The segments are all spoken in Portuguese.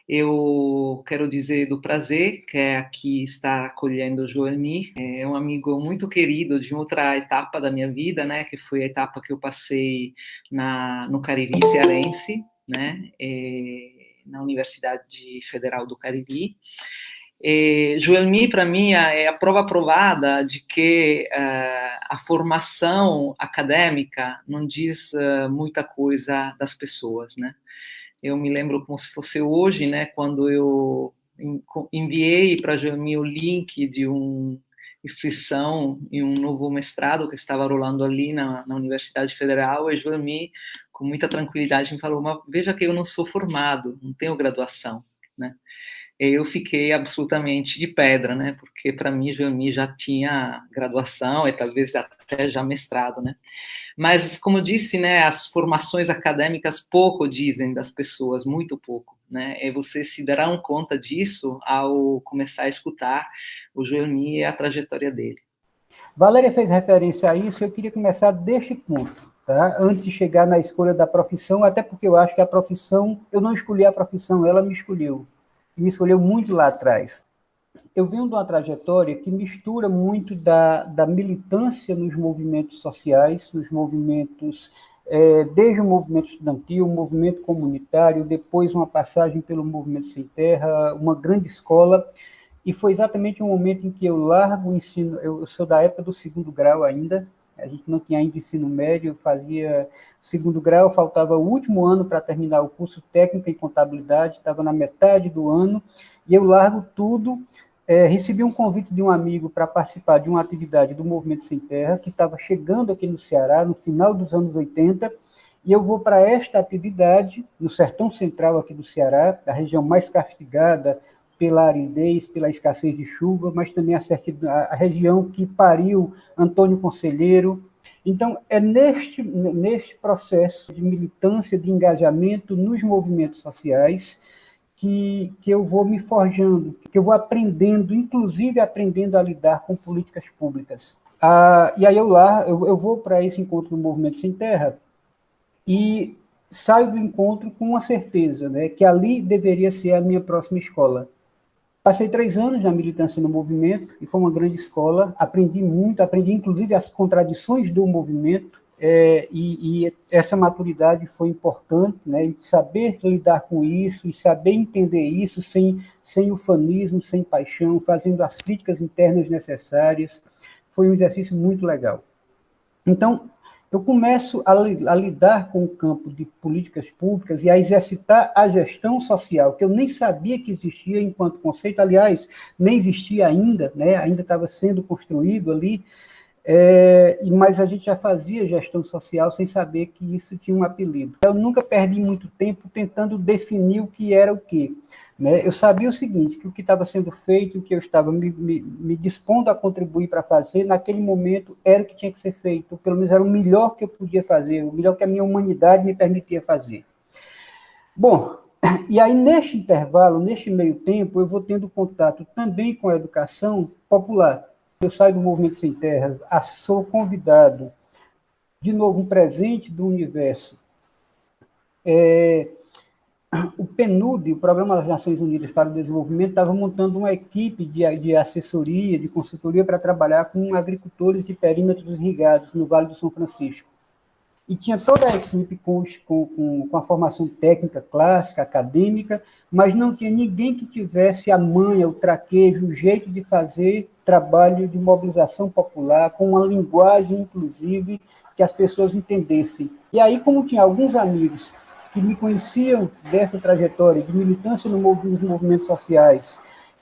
Eu quero dizer do prazer que é aqui estar acolhendo o Joelmir. É um amigo muito querido de outra etapa da minha vida, né? Que foi a etapa que eu passei no Cariri cearense, né? Na Universidade Federal do Cariri. Joelmir, para mim, é a prova provada de que a formação acadêmica não diz muita coisa das pessoas, né? Eu me lembro como se fosse hoje, né, quando eu enviei para Joelmir o link de uma inscrição em um novo mestrado que estava rolando ali na Universidade Federal, e Joelmir, com muita tranquilidade, me falou, mas veja que eu não sou formado, não tenho graduação, né? Eu fiquei absolutamente de pedra, né? Porque para mim, Joelmir já tinha graduação e talvez até já mestrado, né? Mas, como eu disse, né, as formações acadêmicas pouco dizem das pessoas, muito pouco, né? E vocês se darão conta disso ao começar a escutar o Joelmir e a trajetória dele. Valéria fez referência a isso, eu queria começar deste ponto, tá? Antes de chegar na escolha da profissão, até porque eu acho que a profissão, eu não escolhi a profissão, ela me escolheu. E me escolheu muito lá atrás. Eu venho de uma trajetória que mistura muito da militância nos movimentos sociais, nos movimentos, desde o movimento estudantil, o movimento comunitário, depois uma passagem pelo movimento Sem Terra, uma grande escola, e foi exatamente o momento em que eu largo o ensino, eu sou da época do segundo grau ainda, a gente não tinha ainda ensino médio, eu fazia segundo grau, faltava o último ano para terminar o curso técnico em contabilidade, estava na metade do ano, e eu largo tudo. Recebi um convite de um amigo para participar de uma atividade do Movimento Sem Terra, que estava chegando aqui no Ceará, no final dos anos 80, e eu vou para esta atividade, no sertão central aqui do Ceará, a região mais castigada pela aridez, pela escassez de chuva, mas também a região que pariu Antônio Conselheiro. Então, é neste processo de militância, de engajamento nos movimentos sociais, que eu vou me forjando, que eu vou aprendendo, inclusive aprendendo a lidar com políticas públicas. E aí eu vou para esse encontro do Movimento Sem Terra e saio do encontro com uma certeza, né, que ali deveria ser a minha próxima escola. Passei 3 anos na militância no movimento e foi uma grande escola, aprendi muito, aprendi inclusive as contradições do movimento, e essa maturidade foi importante, né, saber lidar com isso e saber entender isso sem ufanismo, sem paixão, fazendo as críticas internas necessárias, foi um exercício muito legal. Então, eu começo a lidar com o campo de políticas públicas e a exercitar a gestão social, que eu nem sabia que existia enquanto conceito, aliás, nem existia ainda, né, ainda estava sendo construído ali, mas a gente já fazia gestão social sem saber que isso tinha um apelido. Eu nunca perdi muito tempo tentando definir o que era o quê. Né? Eu sabia o seguinte, que o que estava sendo feito, o que eu estava me dispondo a contribuir para fazer, naquele momento era o que tinha que ser feito, ou pelo menos era o melhor que eu podia fazer, o melhor que a minha humanidade me permitia fazer. Bom, e aí neste intervalo, neste meio tempo, eu vou tendo contato também com a educação popular. Eu saio do Movimento Sem Terra, sou convidado, de novo, um presente do universo. O PNUD, o Programa das Nações Unidas para o Desenvolvimento, estava montando uma equipe de assessoria, de consultoria para trabalhar com agricultores de perímetros irrigados no Vale do São Francisco. E tinha toda a equipe com a formação técnica clássica, acadêmica, mas não tinha ninguém que tivesse a manha, o traquejo, o jeito de fazer trabalho de mobilização popular, com uma linguagem, inclusive, que as pessoas entendessem. E aí, como tinha alguns amigos que me conheciam dessa trajetória de militância nos movimentos sociais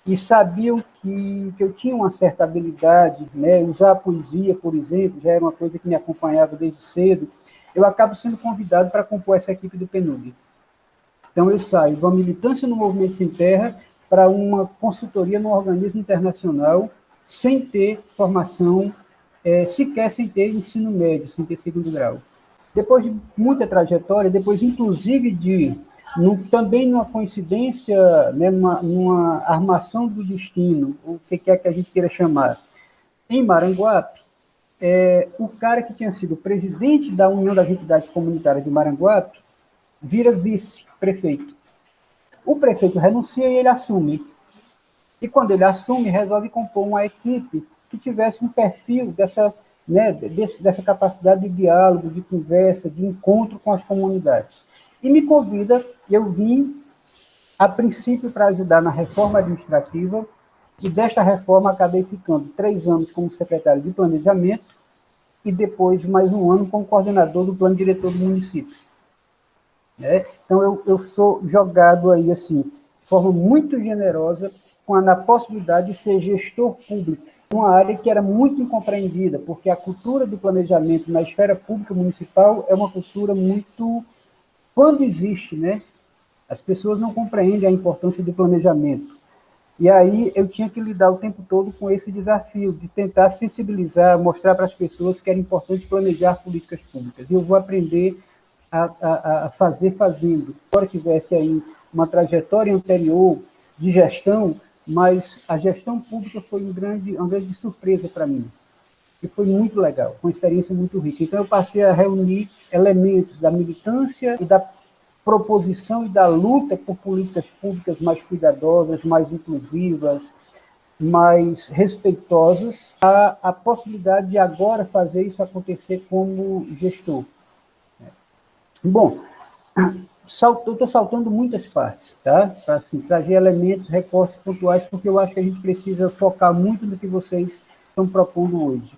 e sabiam que eu tinha uma certa habilidade, né? Usar a poesia, por exemplo, já era uma coisa que me acompanhava desde cedo, eu acabo sendo convidado para compor essa equipe do PNUD. Então, eu saio de uma militância no Movimento Sem Terra para uma consultoria num organismo internacional, sem ter formação, sequer sem ter ensino médio, sem ter segundo grau. Depois de muita trajetória, depois, inclusive, também numa coincidência, né, numa armação do destino, o que quer que a gente queira chamar, em Maranguape, o cara que tinha sido presidente da União das Entidades Comunitárias de Maranguape vira vice-prefeito. O prefeito renuncia e ele assume. E quando ele assume, resolve compor uma equipe que tivesse um perfil dessa, né, dessa capacidade de diálogo, de conversa, de encontro com as comunidades. E me convida, eu vim, a princípio, para ajudar na reforma administrativa, e desta reforma acabei ficando 3 anos como secretário de planejamento e depois mais 1 ano como coordenador do plano diretor do município. Né? Então, eu sou jogado aí, assim, de forma muito generosa, na possibilidade de ser gestor público, uma área que era muito incompreendida, porque a cultura do planejamento na esfera pública municipal é uma cultura muito... Quando existe, né? As pessoas não compreendem a importância do planejamento. E aí eu tinha que lidar o tempo todo com esse desafio de tentar sensibilizar, mostrar para as pessoas que era importante planejar políticas públicas. E eu vou aprender a fazer fazendo. Embora tivesse aí uma trajetória anterior de gestão, mas a gestão pública foi uma grande surpresa para mim. E foi muito legal, uma experiência muito rica. Então eu passei a reunir elementos da militância e da proposição e da luta por políticas públicas mais cuidadosas, mais inclusivas, mais respeitosas, a possibilidade de agora fazer isso acontecer como gestor. Bom, eu estou saltando muitas partes, tá? Para assim, trazer elementos, recortes pontuais, porque eu acho que a gente precisa focar muito no que vocês estão propondo hoje.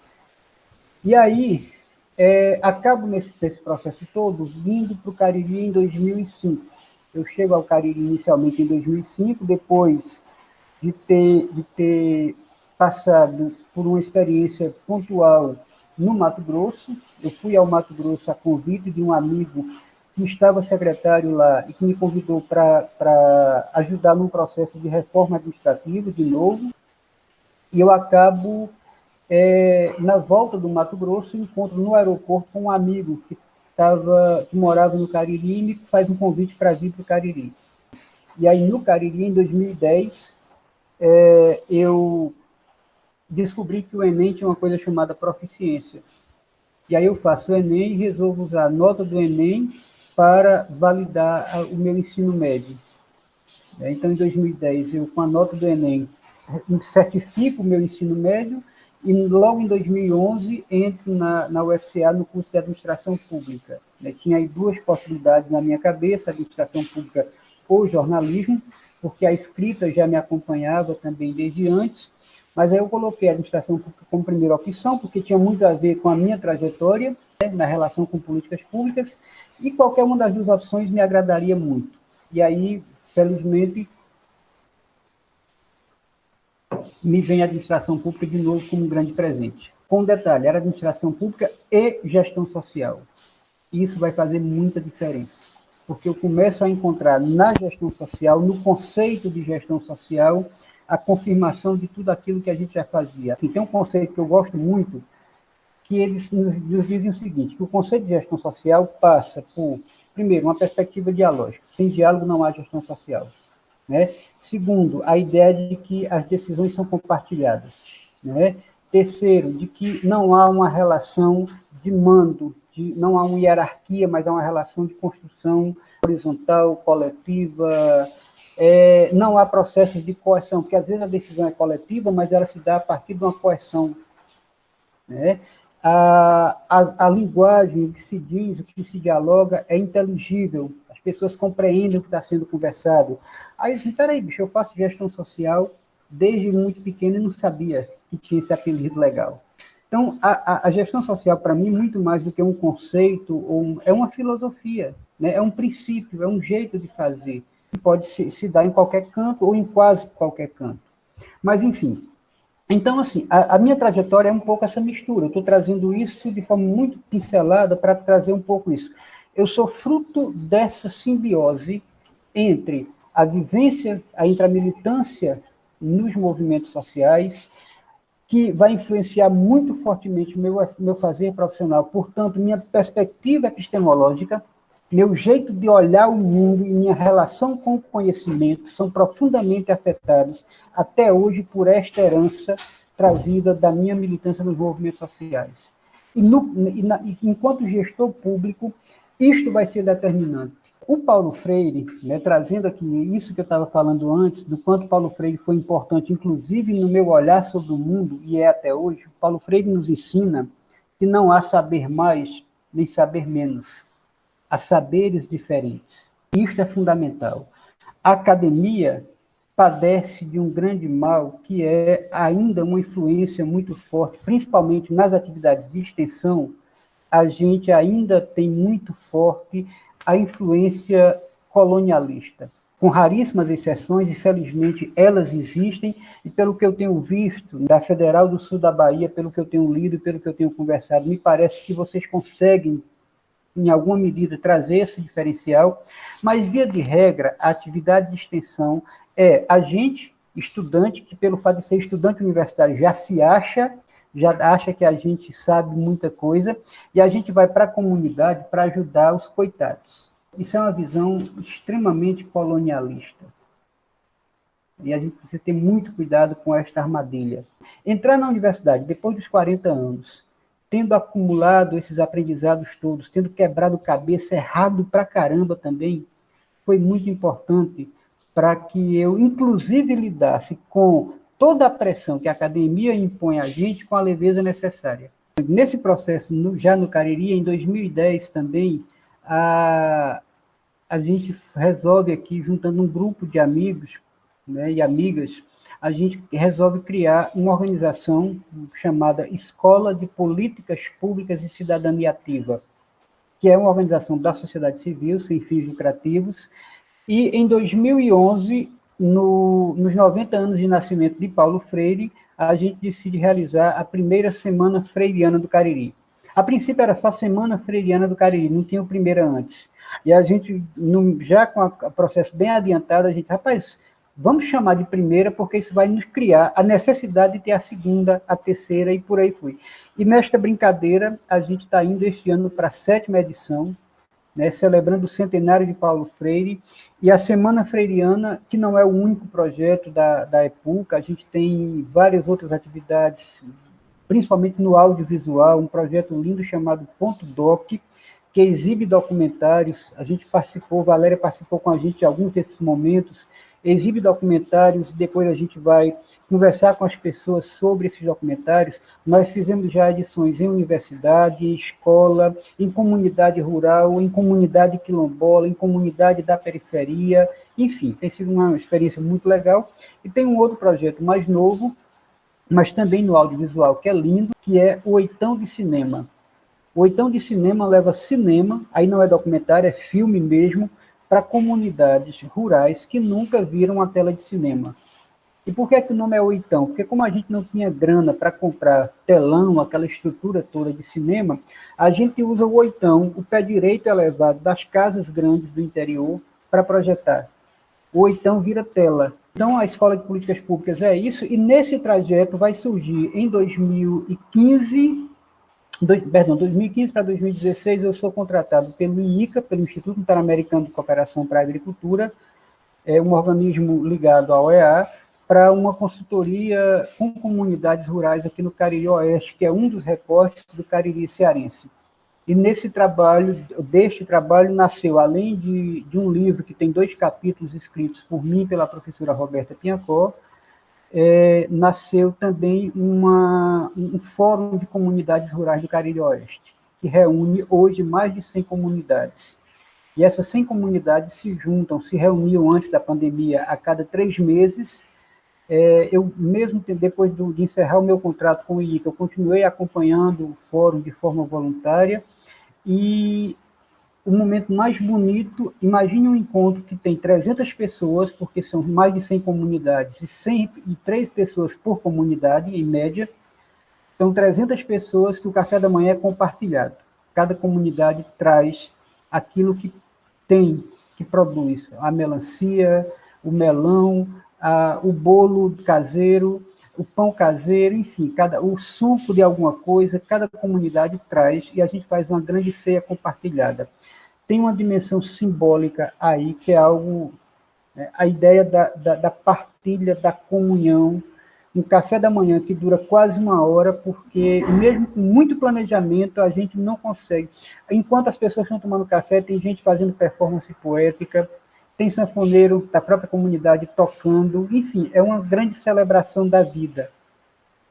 E aí, acabo nesse processo todo vindo para o Cariri em 2005. Eu chego ao Cariri inicialmente em 2005, depois de ter passado por uma experiência pontual no Mato Grosso. Eu fui ao Mato Grosso a convite de um amigo que estava secretário lá e que me convidou para ajudar num processo de reforma administrativa, de novo. E eu acabo... na volta do Mato Grosso, encontro no aeroporto com um amigo que morava no Cariri e me faz um convite para vir para o Cariri. E aí, no Cariri, em 2010, eu descobri que o Enem tinha uma coisa chamada proficiência. E aí eu faço o Enem e resolvo usar a nota do Enem para validar o meu ensino médio. Então, em 2010, eu, com a nota do Enem, certifico o meu ensino médio. E logo em 2011 entro na UFCA no curso de Administração Pública. Tinha aí 2 possibilidades na minha cabeça, Administração Pública ou jornalismo, porque a escrita já me acompanhava também desde antes, mas aí eu coloquei a Administração Pública como primeira opção, porque tinha muito a ver com a minha trajetória, na relação com políticas públicas, e qualquer uma das 2 opções me agradaria muito. E aí, felizmente, me vem a administração pública de novo como um grande presente. Com um detalhe, era administração pública e gestão social. Isso vai fazer muita diferença, porque eu começo a encontrar na gestão social, no conceito de gestão social, a confirmação de tudo aquilo que a gente já fazia. E tem um conceito que eu gosto muito, que eles nos dizem o seguinte, que o conceito de gestão social passa por, primeiro, uma perspectiva dialógica. Sem diálogo não há gestão social. Né? Segundo, a ideia de que as decisões são compartilhadas. Né? Terceiro, de que não há uma relação de mando, não há uma hierarquia, mas há uma relação de construção horizontal, coletiva. Não há processos de coerção, porque às vezes a decisão é coletiva, mas ela se dá a partir de uma coerção. Né? A linguagem, o que se diz, o que se dialoga é inteligível. As pessoas compreendem o que está sendo conversado. Aí eu disse, peraí, bicho, eu faço gestão social desde muito pequeno e não sabia que tinha esse apelido legal. Então, a gestão social, para mim, muito mais do que um conceito, é uma filosofia, né? É um princípio, é um jeito de fazer, que pode se dar em qualquer canto ou em quase qualquer canto. Mas, enfim, então, assim, a minha trajetória é um pouco essa mistura. Eu estou trazendo isso de forma muito pincelada para trazer um pouco isso. Eu sou fruto dessa simbiose entre a vivência, entre a militância nos movimentos sociais, que vai influenciar muito fortemente o meu fazer profissional. Portanto, minha perspectiva epistemológica, meu jeito de olhar o mundo e minha relação com o conhecimento são profundamente afetados até hoje por esta herança trazida da minha militância nos movimentos sociais. E enquanto gestor público, isto vai ser determinante. O Paulo Freire, né, trazendo aqui isso que eu estava falando antes, do quanto Paulo Freire foi importante, inclusive no meu olhar sobre o mundo, e é até hoje, Paulo Freire nos ensina que não há saber mais nem saber menos. Há saberes diferentes. Isto é fundamental. A academia padece de um grande mal, que é ainda uma influência muito forte, principalmente nas atividades de extensão. A gente ainda tem muito forte a influência colonialista. Com raríssimas exceções, infelizmente, elas existem, e pelo que eu tenho visto da Federal do Sul da Bahia, pelo que eu tenho lido e pelo que eu tenho conversado, me parece que vocês conseguem, em alguma medida, trazer esse diferencial, mas, via de regra, a atividade de extensão é a gente, estudante, que pelo fato de ser estudante universitário já acha que a gente sabe muita coisa, e a gente vai para a comunidade para ajudar os coitados. Isso é uma visão extremamente colonialista. E a gente precisa ter muito cuidado com esta armadilha. Entrar na universidade depois dos 40 anos, tendo acumulado esses aprendizados todos, tendo quebrado cabeça, errado pra caramba também, foi muito importante para que eu, inclusive, lidasse com toda a pressão que a academia impõe a gente com a leveza necessária. Nesse processo, já no Cariri, em 2010 também, a gente resolve aqui, juntando um grupo de amigos, né, e amigas, a gente resolve criar uma organização chamada Escola de Políticas Públicas e Cidadania Ativa, que é uma organização da sociedade civil, sem fins lucrativos, e em 2011, nos 90 anos de nascimento de Paulo Freire, a gente decide realizar a primeira Semana Freiriana do Cariri. A princípio era só Semana Freiriana do Cariri, não tinha o primeira antes. E a gente, já com o processo bem adiantado, a gente, rapaz, vamos chamar de primeira, porque isso vai nos criar a necessidade de ter a segunda, a terceira, e por aí foi. E nesta brincadeira, a gente está indo este ano para a 7ª edição, né, celebrando o centenário de Paulo Freire, e a Semana Freiriana, que não é o único projeto da EPUCA, a gente tem várias outras atividades, principalmente no audiovisual, um projeto lindo chamado Ponto Doc, que exibe documentários. A gente participou, Valéria participou com a gente em alguns desses momentos, exibe documentários, depois a gente vai conversar com as pessoas sobre esses documentários. Nós fizemos já edições em universidade, em escola, em comunidade rural, em comunidade quilombola, em comunidade da periferia, enfim, tem sido uma experiência muito legal. E tem um outro projeto mais novo, mas também no audiovisual, que é lindo, que é o Oitão de Cinema. O Oitão de Cinema leva cinema, aí não é documentário, é filme mesmo, para comunidades rurais que nunca viram uma tela de cinema. E por que o nome é Oitão? Porque como a gente não tinha grana para comprar telão, aquela estrutura toda de cinema, a gente usa o oitão, o pé direito elevado das casas grandes do interior para projetar. O oitão vira tela. Então a Escola de Políticas Públicas é isso, e nesse trajeto vai surgir em 2015 para 2016, eu sou contratado pelo IICA, pelo Instituto Interamericano de Cooperação para a Agricultura, é um organismo ligado à OEA, para uma consultoria com comunidades rurais aqui no Cariri Oeste, que é um dos recortes do Cariri cearense. E deste trabalho nasceu, além de um livro que tem 2 capítulos escritos por mim e pela professora Roberta Piancó, nasceu também um fórum de comunidades rurais do Cariri Oeste, que reúne hoje mais de 100 comunidades. E essas 100 comunidades se reuniam antes da pandemia a cada 3 meses. Eu mesmo, depois de encerrar o meu contrato com o IICA, eu continuei acompanhando o fórum de forma voluntária, e o momento mais bonito, imagine um encontro que tem 300 pessoas, porque são mais de 100 comunidades, e 3 pessoas por comunidade, em média. São 300 pessoas que o café da manhã é compartilhado. Cada comunidade traz aquilo que tem, que produz. A melancia, o melão, o bolo caseiro, o pão caseiro, enfim, o suco de alguma coisa, cada comunidade traz, e a gente faz uma grande ceia compartilhada. Tem uma dimensão simbólica aí, que é algo, a ideia da partilha, da comunhão, um café da manhã que dura quase 1 hora, porque mesmo com muito planejamento, a gente não consegue. Enquanto as pessoas estão tomando café, tem gente fazendo performance poética, tem sanfoneiro da própria comunidade tocando, enfim, é uma grande celebração da vida,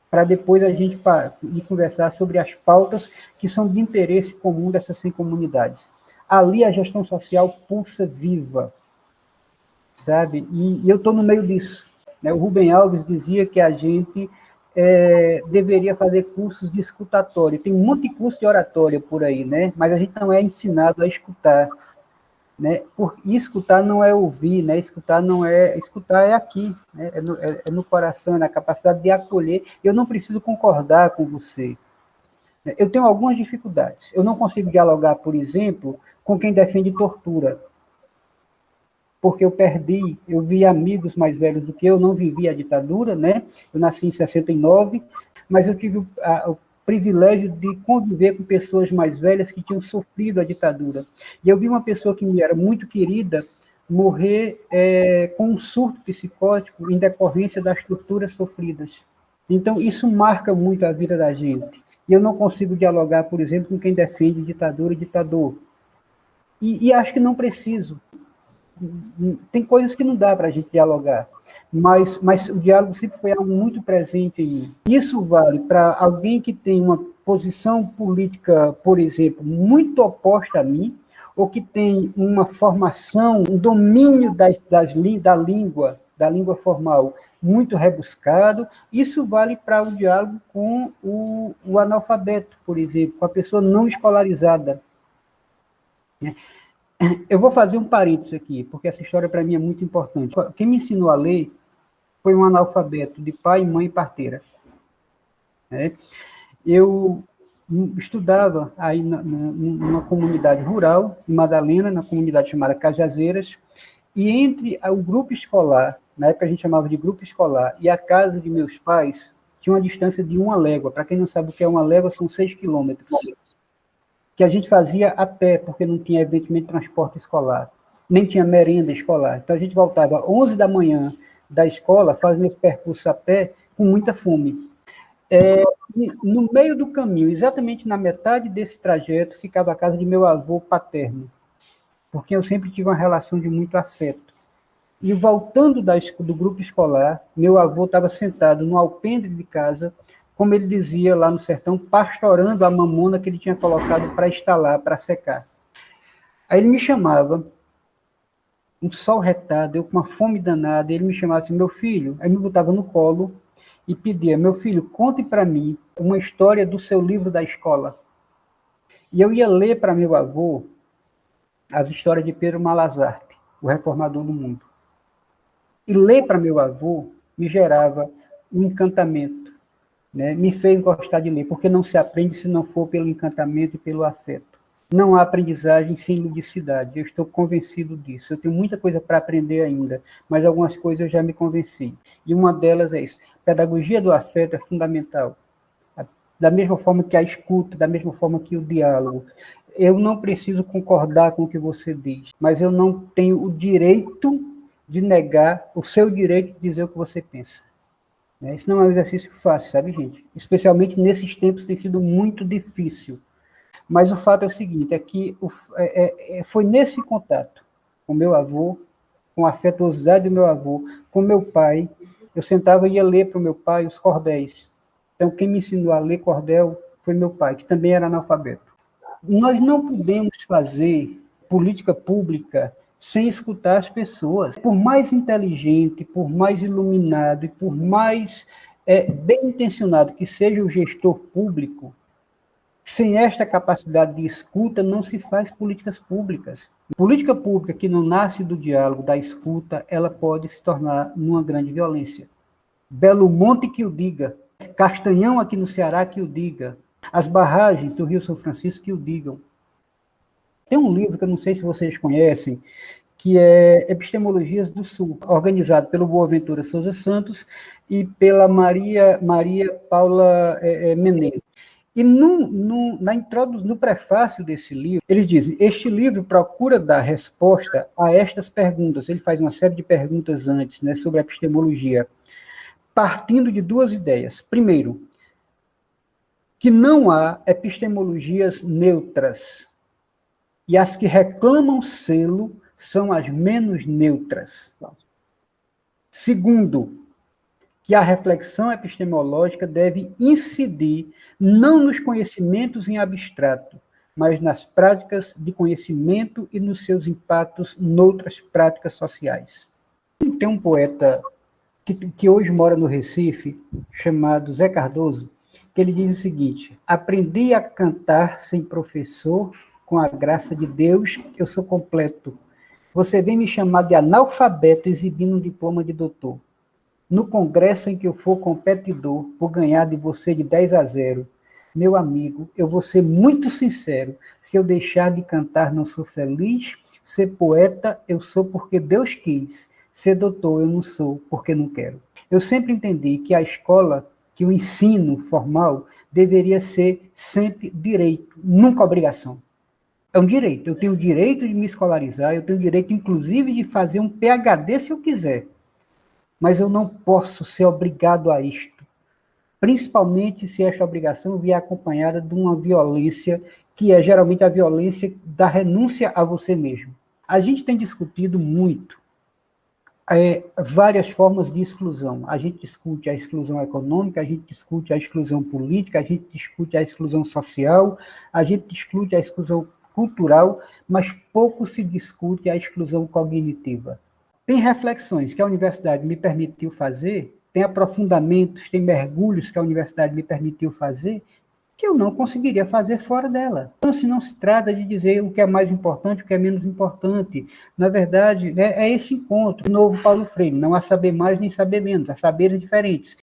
para depois a gente ir conversar sobre as pautas que são de interesse comum dessas 100 comunidades. Ali a gestão social pulsa viva, sabe? E eu estou no meio disso. Né? O Rubem Alves dizia que a gente deveria fazer cursos de escutatória. Tem um monte de curso de oratória por aí, né? Mas a gente não é ensinado a escutar. Né? E escutar não é ouvir, né? Escutar é aqui, né? É no coração, é na capacidade de acolher. Eu não preciso concordar com você. Eu tenho algumas dificuldades. Eu não consigo dialogar, por exemplo, com quem defende tortura, porque eu vi amigos mais velhos do que eu, não vivi a ditadura, né? Eu nasci em 69, mas eu tive o privilégio de conviver com pessoas mais velhas que tinham sofrido a ditadura. E eu vi uma pessoa que me era muito querida morrer com um surto psicótico em decorrência das torturas sofridas. Então, isso marca muito a vida da gente. E eu não consigo dialogar, por exemplo, com quem defende ditadura e ditador. E acho que não preciso. Tem coisas que não dá para a gente dialogar, mas o diálogo sempre foi algo muito presente em mim. Isso vale para alguém que tem uma posição política, por exemplo, muito oposta a mim, ou que tem uma formação, um domínio da língua formal muito rebuscado. Isso vale para o diálogo com o analfabeto, por exemplo, com a pessoa não escolarizada. Eu vou fazer um parênteses aqui, porque essa história para mim é muito importante. Quem me ensinou a ler foi um analfabeto de pai, mãe e parteira. Eu estudava aí numa comunidade rural, em Madalena, na comunidade chamada Cajazeiras, e entre o grupo escolar, na época a gente chamava de grupo escolar, e a casa de meus pais, tinha uma distância de 1 légua. Para quem não sabe o que é 1 légua, são 6 quilômetros. Que a gente fazia a pé, porque não tinha, evidentemente, transporte escolar, nem tinha merenda escolar. Então, a gente voltava 11 da manhã da escola, fazendo esse percurso a pé, com muita fome. No meio do caminho, exatamente na metade desse trajeto, ficava a casa de meu avô paterno, porque eu sempre tive uma relação de muito afeto. E voltando do grupo escolar, meu avô estava sentado no alpendre de casa, como ele dizia lá no sertão, pastorando a mamona que ele tinha colocado para estalar, para secar. Aí ele me chamava, um sol retado, eu com uma fome danada, ele me chamava assim, meu filho, aí me botava no colo e pedia, meu filho, conte para mim uma história do seu livro da escola. E eu ia ler para meu avô as histórias de Pedro Malazarte, o reformador do mundo. E ler para meu avô me gerava um encantamento. Né, me fez gostar de ler, porque não se aprende se não for pelo encantamento e pelo afeto. Não há aprendizagem sem ludicidade, eu estou convencido disso. Eu tenho muita coisa para aprender ainda, mas algumas coisas eu já me convenci. E uma delas é isso. A pedagogia do afeto é fundamental. Da mesma forma que a escuta, da mesma forma que o diálogo. Eu não preciso concordar com o que você diz, mas eu não tenho o direito de negar o seu direito de dizer o que você pensa. Isso não é um exercício fácil, sabe, gente? Especialmente nesses tempos tem sido muito difícil. Mas o fato é o seguinte, é que foi nesse contato com meu avô, com a afetuosidade do meu avô, com meu pai, eu sentava e ia ler para o meu pai os cordéis. Então, quem me ensinou a ler cordel foi meu pai, que também era analfabeto. Nós não podemos fazer política pública sem escutar as pessoas. Por mais inteligente, por mais iluminado e por mais bem intencionado que seja o gestor público, sem esta capacidade de escuta não se faz políticas públicas. Política pública que não nasce do diálogo, da escuta, ela pode se tornar uma grande violência. Belo Monte que o diga, Castanhão aqui no Ceará que o diga, as barragens do Rio São Francisco que o digam. Tem um livro que eu não sei se vocês conhecem, que é Epistemologias do Sul, organizado pelo Boaventura Souza Santos e pela Maria Paula Menezes. E no prefácio desse livro, eles dizem, este livro procura dar resposta a estas perguntas. Ele faz uma série de perguntas antes, né, sobre a epistemologia, partindo de duas ideias. Primeiro, que não há epistemologias neutras, e as que reclamam sê-lo são as menos neutras. Segundo, que a reflexão epistemológica deve incidir não nos conhecimentos em abstrato, mas nas práticas de conhecimento e nos seus impactos noutras práticas sociais. Tem um poeta que hoje mora no Recife, chamado Zé Cardoso, que ele diz o seguinte: aprendi a cantar sem professor, com a graça de Deus, eu sou completo. Você vem me chamar de analfabeto exibindo um diploma de doutor. No congresso em que eu for competidor, por ganhar de você de 10-0, meu amigo, eu vou ser muito sincero, se eu deixar de cantar não sou feliz, ser poeta eu sou porque Deus quis, ser doutor eu não sou porque não quero. Eu sempre entendi que a escola, que o ensino formal, deveria ser sempre direito, nunca obrigação. É um direito, eu tenho o direito de me escolarizar, eu tenho o direito, inclusive, de fazer um PhD se eu quiser. Mas eu não posso ser obrigado a isto, principalmente se esta obrigação vier acompanhada de uma violência, que é geralmente a violência da renúncia a você mesmo. A gente tem discutido muito várias formas de exclusão. A gente discute a exclusão econômica, a gente discute a exclusão política, a gente discute a exclusão social, a gente discute a exclusão cultural, mas pouco se discute a exclusão cognitiva. Tem reflexões que a universidade me permitiu fazer, tem aprofundamentos, tem mergulhos que a universidade me permitiu fazer, que eu não conseguiria fazer fora dela. Então, se não se trata de dizer o que é mais importante, o que é menos importante. Na verdade, é esse encontro. De novo, Paulo Freire, não há saber mais nem saber menos, há saberes diferentes.